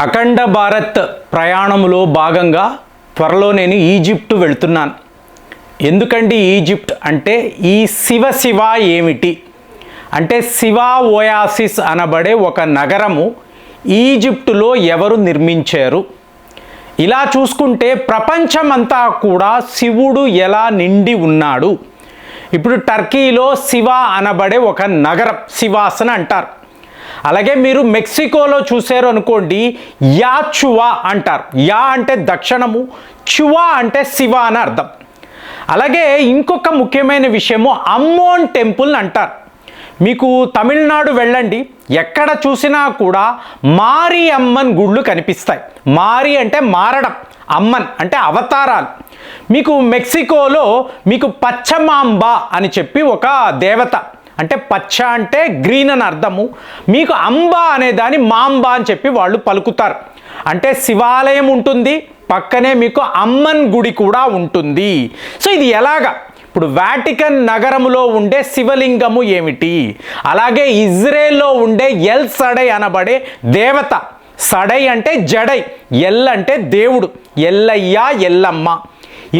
అఖండ భారత్ ప్రయాణంలో భాగంగా త్వరలో నేను ఈజిప్ట్ వెళ్తున్నాను. ఎందుకండి ఈజిప్ట్ అంటే ఈ శివ ఏమిటి అంటే శివ ఓయాసిస్ అనబడే ఒక నగరము ఈజిప్టులో ఎవరు నిర్మించారు? ఇలా చూసుకుంటే ప్రపంచమంతా కూడా శివుడు ఎలా నిండి ఉన్నాడు. ఇప్పుడు టర్కీలో శివ అనబడే ఒక నగరం శివాసన అంటారు. అలాగే మీరు మెక్సికోలో చూసారు అనుకోండి, యాచువా అంటారు. యా అంటే దక్షిణము, చువా అంటే శివ అని అర్థం. అలాగే ఇంకొక ముఖ్యమైన విషయము అమ్మోన్ టెంపుల్ అంటారు. మీకు తమిళనాడు వెళ్ళండి, ఎక్కడ చూసినా కూడా మారి అమ్మన్ గుళ్ళు కనిపిస్తాయి. మారి అంటే మారడం, అమ్మన్ అంటే అవతారాలు. మీకు మెక్సికోలో మీకు పచ్చమాంబ అని చెప్పి ఒక దేవత, అంటే పచ్చ అంటే గ్రీన్ అని అర్థము. మీకు అంబ అనే దాన్ని మాంబ అని చెప్పి వాళ్ళు పలుకుతారు. అంటే శివాలయం ఉంటుంది, పక్కనే మీకు అమ్మన్ గుడి కూడా ఉంటుంది. సో ఇది ఎలాగా? ఇప్పుడు వాటికన్ నగరములో ఉండే శివలింగము ఏమిటి? అలాగే ఇజ్రాయెల్లో ఉండే ఎల్ సడై అనబడే దేవత, సడై అంటే జడై, ఎల్ అంటే దేవుడు, ఎల్లయ్య ఎల్లమ్మ.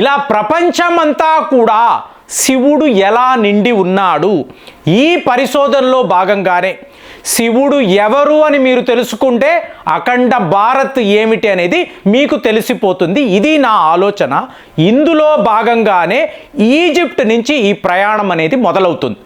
ఇలా ప్రపంచమంతా కూడా శివుడు ఎలా నిండి ఉన్నాడు. ఈ పరిశోధనలో భాగంగానే శివుడు ఎవరు అని మీరు తెలుసుకుంటే అఖండ భారత్ ఏమిటి అనేది మీకు తెలిసిపోతుంది. ఇది నా ఆలోచన. ఇందులో భాగంగానే ఈజిప్ట్ నుంచి ఈ ప్రయాణం అనేది మొదలవుతుంది.